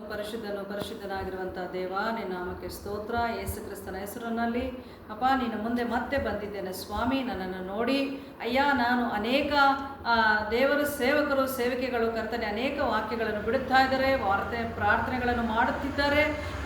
ಪರಿಶುದ್ಧನಾಗಿರುವಂಥ ದೇವ, ನಿನ್ನ ನಾಮಕ್ಕೆ ಸ್ತೋತ್ರ. ಯೇಸು ಕ್ರಿಸ್ತನ ಹೆಸರಿನಲ್ಲಿ ಅಪ್ಪ, ನಿನ್ನ ಮುಂದೆ ಮತ್ತೆ ಬಂದಿದ್ದೇನೆ ಸ್ವಾಮಿ. ನನ್ನನ್ನು ನೋಡಿ ಅಯ್ಯ, ನಾನು ಅನೇಕ ದೇವರ ಸೇವಕರು ಸೇವಕಿಗಳು ಕರ್ತನೆ ಅನೇಕ ವಾಕ್ಯಗಳನ್ನು ಬಿಡುತ್ತಾ ಇದ್ದಾರೆ, ಪ್ರಾರ್ಥನೆಗಳನ್ನು ಮಾಡುತ್ತಿದ್ದಾರೆ.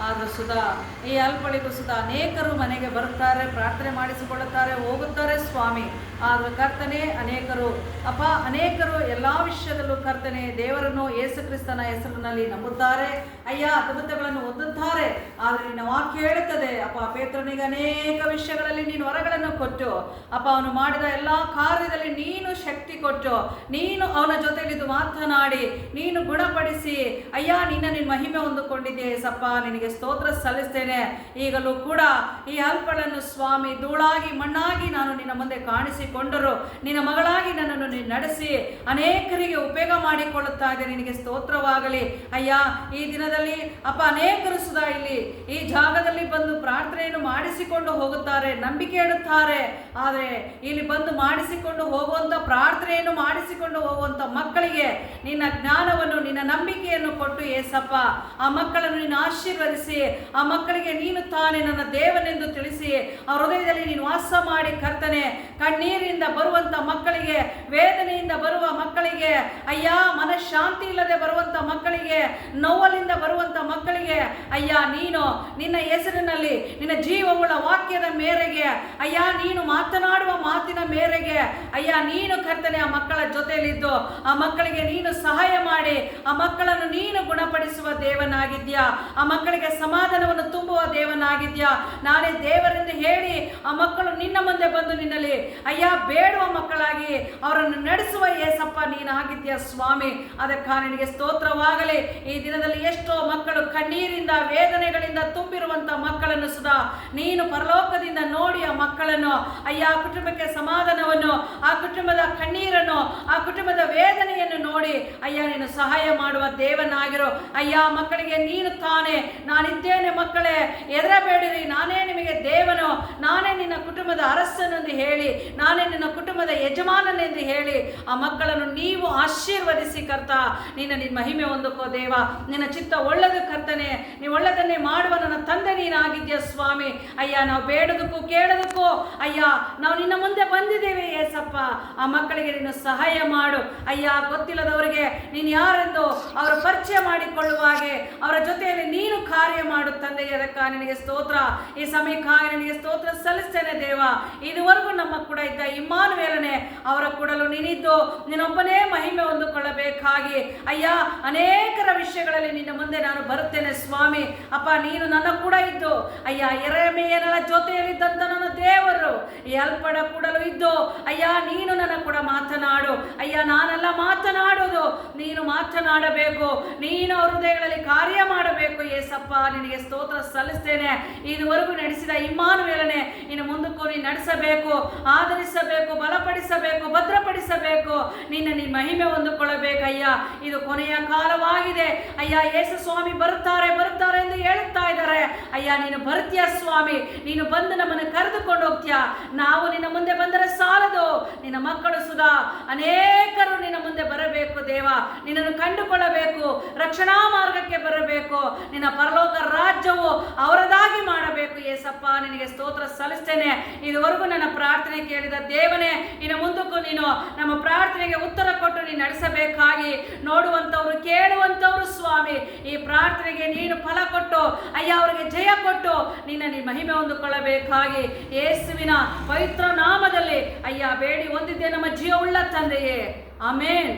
ಆದರೂ ಸುಧಾ ಈ ಅಲ್ಪಳಿಗೂ ಸುಧಾ ಅನೇಕರು ಮನೆಗೆ ಬರುತ್ತಾರೆ, ಪ್ರಾರ್ಥನೆ ಮಾಡಿಸಿಕೊಳ್ಳುತ್ತಾರೆ, ಹೋಗುತ್ತಾರೆ ಸ್ವಾಮಿ. ಆದರೂ ಕರ್ತನೆ ಅನೇಕರು ಎಲ್ಲ ವಿಷಯದಲ್ಲೂ ಕರ್ತನೆ ದೇವರನ್ನು ಯೇಸು ಕ್ರಿಸ್ತನ ಹೆಸರಿನಲ್ಲಿ ನಂಬುತ್ತಾರೆ ಅಯ್ಯ, ಅದ್ಭುತಗಳನ್ನು ಹೊಂದುತ್ತಾರೆ. ಆದರೆ ನಿನ್ನ ವಾಕ್ಯ ಹೇಳುತ್ತದೆ ಅಪ್ಪ, ಪೇತ್ರನಿಗೆ ಅನೇಕ ವಿಷಯಗಳಲ್ಲಿ ನೀನು ವರಗಳನ್ನು ಕೊಟ್ಟು ಅಪ್ಪ, ಅವನು ಮಾಡಿದ ಎಲ್ಲ ಕಾರ್ಯದಲ್ಲಿ ನೀನು ಶಕ್ತಿ ಕೊಟ್ಟು ನೀನು ಅವನ ಜೊತೆಲಿದ್ದು ಮಾತನಾಡಿ ನೀನು ಗುಣಪಡಿಸಿ ಅಯ್ಯ, ನಿನ್ನ ಮಹಿಮೆ ಹೊಂದಿಕೊಂಡಿದ್ದೆ ಸಪ್ಪ. ನಿನಗೆ ಸ್ತೋತ್ರ ಸಲ್ಲಿಸ್ತೇನೆ. ಈಗಲೂ ಕೂಡ ಈ ಅಲ್ಪಳನ್ನು ಸ್ವಾಮಿ ಧೂಳಾಗಿ ಮಣ್ಣಾಗಿ ನಾನು ನಿನ್ನ ಮುಂದೆ ಕಾಣಿಸಿಕೊಂಡರು ನಿನ್ನ ಮಗಳಾಗಿ ನನ್ನನ್ನು ನೀನು ನಡೆಸಿ ಅನೇಕರಿಗೆ ಉಪಯೋಗ ಮಾಡಿಕೊಳ್ಳುತ್ತಾ ಇದ್ದೆ. ನಿನಗೆ ಸ್ತೋತ್ರವಾಗಲಿ ಅಯ್ಯ. ಈ ದಿನದಲ್ಲಿ ಅಪ್ಪ ಅನೇಕರು ಸುಧಾ ಇಲ್ಲಿ ಈ ಜಾಗದಲ್ಲಿ ಬಂದು ಪ್ರಾರ್ಥನೆಯನ್ನು ಮಾಡಿಸಿಕೊಂಡು ಹೋಗುತ್ತಾರೆ, ನಂಬಿಕೆ ಇಡುತ್ತಾರೆ. ಆದರೆ ಇಲ್ಲಿ ಬಂದು ಮಾಡಿಸಿಕೊಂಡು ಹೋಗುವಂಥ ಪ್ರಾರ್ಥನೆಯನ್ನು ಮಾಡಿಸಿಕೊಂಡು ಹೋಗುವಂಥ ಮಕ್ಕಳಿಗೆ ನಿನ್ನ ಜ್ಞಾನವನ್ನು ನಿನ್ನ ನಂಬಿಕೆಯನ್ನು ಕೊಟ್ಟು ಏಸಪ್ಪ ಆ ಮಕ್ಕಳನ್ನು ನೀನು ಆಶೀರ್ವದಿಸಿ ಆ ಮಕ್ಕಳಿಗೆ ನೀನು ತಾನೇ ನನ್ನ ದೇವನೆಂದು ತಿಳಿಸಿ ಆ ಹೃದಯದಲ್ಲಿ ನೀನು ವಾಸ ಮಾಡಿ ಕರ್ತನೆ, ಕಣ್ಣೀರಿಂದ ಬರುವಂಥ ಮಕ್ಕಳಿಗೆ, ವೇದನೆಯಿಂದ ಬರುವ ಮಕ್ಕಳಿಗೆ ಅಯ್ಯ, ಮನಃಶಾಂತಿ ಇಲ್ಲದೆ ಬರುವಂಥ ಮಕ್ಕಳಿಗೆ, ನೋವಲಿಂದ ಬರುವಂಥ ಮಕ್ಕಳಿಗೆ ಅಯ್ಯ, ನೀನು ನಿನ್ನ ಹೆಸರಿನಲ್ಲಿ ನಿನ್ನ ಜೀವವುಳ್ಳ ವಾಕ್ಯದ ಮೇರೆಗೆ ಅಯ್ಯ, ನೀನು ಮಾತನಾಡುವ ಮಾತಿನ ಮೇರೆಗೆ ಅಯ್ಯ, ನೀನು ಕರ್ತನೆ ಆ ಮಕ್ಕಳ ಜೊತೆಯಲ್ಲಿದ್ದು ಆ ಮಕ್ಕಳಿಗೆ ನೀನು ಸಹಾಯ ಮಾಡಿ ಆ ಮಕ್ಕಳನ್ನು ನೀನು ಗುಣಪಡಿಸುವ ದೇವನಾಗಿದ್ಯಾ. ಆ ಮಕ್ಕಳಿಗೆ ಸಮಾಧಾನವನ್ನು ತುಂಬುವ ದೇವನಾಗಿದ್ಯಾ. ನಾನೇ ದೇವರೆಂದು ಹೇಳಿ ಆ ಮಕ್ಕಳು ನಿನ್ನ ಮುಂದೆ ಬಂದು ನಿನ್ನಲ್ಲಿ ಅಯ್ಯ ಬೇಡುವ ಮಕ್ಕಳಾಗಿ ಅವರನ್ನು ನಡೆಸುವ ಏಸಪ್ಪ ನೀನಾಗಿದ್ಯಾ ಸ್ವಾಮಿ. ಅದಕ್ಕಾಗಿ ನಿನಗೆ ಸ್ತೋತ್ರವಾಗಲಿ. ಈ ದಿನದಲ್ಲಿ ಎಷ್ಟೋ ಮಕ್ಕಳು ಕಣ್ಣೀರಿಂದ ವೇದನೆಗಳಿಂದ ತುಂಬಿರುವಂತ ಮಕ್ಕಳನ್ನು ಸುಧಾ ನೀನು ಪರಲೋಕದಿಂದ ನೋಡಿ ಆ ಮಕ್ಕಳನ್ನು ಅಯ್ಯ, ಕುಟುಂಬಕ್ಕೆ ಸಮಾಧಾನವನ್ನು, ಆ ಕುಟುಂಬದ ಕಣ್ಣೀರನ್ನು, ಆ ಕುಟುಂಬದ ವೇದನೆಯನ್ನು ನೋಡಿ ಅಯ್ಯ ನೀನು ಸಹಾಯ ಮಾಡುವ ದೇವನಾಗಿರೋ ಅಯ್ಯ. ಮಕ್ಕಳಿಗೆ ನೀನು ತಾನೇ ನಾನಿದ್ದೇನೆ ಮಕ್ಕಳೇ, ಹೆದರಬೇಡಿರಿ, ನಾನೇ ನಿಮಗೆ ದೇವನು, ನಾನೇ ನಿನ್ನ ಕುಟುಂಬದ ಅರಸನೆಂದು ಹೇಳಿ, ನಾನೇ ನಿನ್ನ ಕುಟುಂಬದ ಯಜಮಾನನೆಂದು ಹೇಳಿ ಆ ಮಕ್ಕಳನ್ನು ನೀವು ಆಶೀರ್ವದಿಸಿ ಕರ್ತ. ನಿನ್ನ ಮಹಿಮೆ ಹೊಂದಿಕೋ ದೇವ. ನಿನ್ನ ಚಿತ್ತ ಒಳ್ಳೆದು ಕರ್ತನೆ, ನೀವು ಒಳ್ಳೆದನ್ನೇ ಮಾಡುವ ನನ್ನ ತಂದೆ ನೀನಾಗಿದ್ಯಾ ಸ್ವಾಮಿ. ಅಯ್ಯ, ನಾವು ಬೇಡದಕ್ಕೂ ಕೇಳೋದಕ್ಕೂ ಅಯ್ಯ ನಾವು ನಿನ್ನ ಮುಂದೆ ಬಂದಿದ್ದೇವೆ ಏಸಪ್ಪ. ಆ ಮಕ್ಕಳಿಗೆ ನೀನು ಸಹಾಯ ಮಾಡು ಅಯ್ಯ. ಗೊತ್ತಿಲ್ಲದವರಿಗೆ ನೀನು ಯಾರೆಂದು ಅವರ ಪರಿಚಯ ಮಾಡಿಕೊಳ್ಳುವ ಹಾಗೆ ಅವರ ಜೊತೆಯಲ್ಲಿ ನೀನು ಕಾರ್ಯ ಮಾಡು ತಂದೆ. ಅದಕ್ಕ ನಿನಗೆ ಸ್ತೋತ್ರ. ಈ ಸಮಯಕ್ಕಾಗಿ ನಿನಗೆ ಸ್ತೋತ್ರ ಸಲ್ಲಿಸ್ತೇನೆ ದೇವ. ಇದುವರೆಗೂ ನಮ್ಮ ಕೂಡ ಇದ್ದ ಇಮ್ಮಾನುವೇಲನೆ ಅವರ ಕೂಡಲು ನೀನಿದ್ದು ನೀನೊಬ್ಬನೇ ಮಹಿಮೆ ಹೊಂದಿಕೊಳ್ಳಬೇಕಾಗಿ ಅಯ್ಯ, ಅನೇಕರ ವಿಷಯಗಳಲ್ಲಿ ನಿನ್ನ ಮುಂದೆ ನಾನು ಬರುತ್ತೇನೆ ಸ್ವಾಮಿ. ಅಪ್ಪ, ನೀನು ನನ್ನ ಕೂಡ ಇದ್ದು ಅಯ್ಯ, ಯೆರೆಮೀಯನ ಜೊತೆಯಲ್ಲಿದ್ದಂಥ ನನ್ನ ದೇವರು ಈ ಅಲ್ಪಡ ಕೂಡಲು ಇದ್ದು ಅಯ್ಯ, ನೀನು ನನ್ನ ಕೂಡ ಮಾತನಾಡು ಅಯ್ಯ. ನಾನೆಲ್ಲ ಮಾತನಾಡೋದು, ನೀನು ಮಾತನಾಡಬೇಕು, ನೀನು ಅವ್ರ ಹೃದಯಗಳಲ್ಲಿ ಕಾರ್ಯ ಮಾಡಬೇಕು ಏಸಪ್ಪ. ನಿನಗೆ ಸ್ತೋತ್ರ ಸಲ್ಲಿಸ್ತೇನೆ. ಇದುವರೆಗೂ ನಡೆಸಿದ ಇಮ್ಮಾನುವೇಲನೆ ಇನ್ನು ಮುಂದಕ್ಕೂ ನೀನು ನಡೆಸಬೇಕು, ಆಧರಿಸಬೇಕು, ಬಲಪಡಿಸಬೇಕು, ಭದ್ರಪಡಿಸಬೇಕು. ನಿನ್ನ ಮಹಿಮೆ ಹೊಂದಿಕೊಳ್ಳಬೇಕಯ್ಯ. ಇದು ಕೊನೆಯ ಕಾಲವಾಗಿದೆ ಅಯ್ಯ. ಯೇಸು ಸ್ವಾಮಿ ಬರುತ್ತಾರೆ ಎಂದು ಹೇಳುತ್ತಾ ಇದ್ದಾರೆ ಅಯ್ಯ. ನೀನು ಬರ್ತೀಯ ಸ್ವಾಮಿ, ನೀನು ಬಂದು ನಮ್ಮನ್ನು ಕರೆದುಕೊಂಡು ಹೋಗ್ತೀಯ. ನಾವು ನಿನ್ನ ಮುಂದೆ ಬಂದರೆ ಸಾಲದು, ನಿನ್ನ ಮಕ್ಕಳು ಸುಧಾ ಅನೇಕರು ನಿನ್ನ ಮುಂದೆ ಬರಬೇಕು ದೇವ. ನಿನ್ನನ್ನು ಕಂಡುಕೊಳ್ಳಬೇಕು, ರಕ್ಷಣಾ ಮಾರ್ಗಕ್ಕೆ ಬರಬೇಕು, ನಿನ್ನ ಪರಲೋಕ ರಾಜ್ಯವು ಅವರದಾಗಿ ಮಾಡಬೇಕು ಏಸಪ್ಪ. ನಿನಗೆ ಸ್ತೋತ್ರ ಸಲ್ಲಿಸ್ತೇನೆ. ಇದುವರೆಗೂ ನನ್ನ ಪ್ರಾರ್ಥನೆ ಕೇಳಿದ ದೇವನೇ, ಇನ್ನು ಮುಂದಕ್ಕೂ ನೀನು ನಮ್ಮ ಪ್ರಾರ್ಥನೆಗೆ ಉತ್ತರ ಕೊಟ್ಟು ನೀನು ನಡೆಸಬೇಕಾಗಿ ನೋಡುವಂಥವ್ರು, ಕೇಳುವಂಥವ್ರು ಸ್ವಾಮಿ ಈ ಪ್ರಾರ್ಥನೆಗೆ ನೀನು ಫಲ ಕೊಟ್ಟು ಅಯ್ಯ, ಅವರಿಗೆ ಜಯ ಕೊಟ್ಟು ನಿನ್ನ ಮಹಿಮೆ ಹೊಂದಿಕೊಳ್ಳಬೇಕಾಗಿ ಯೇಸುವಿನ ಪವಿತ್ರ ನಾಮದಲ್ಲಿ ಅಯ್ಯ ಬೇಡಿ ಹೊಂದಿದ್ದೆ ನಮ್ಮ ಜೀವವುಳ್ಳ ತಂದೆಯೇ. ಆಮೇನ್.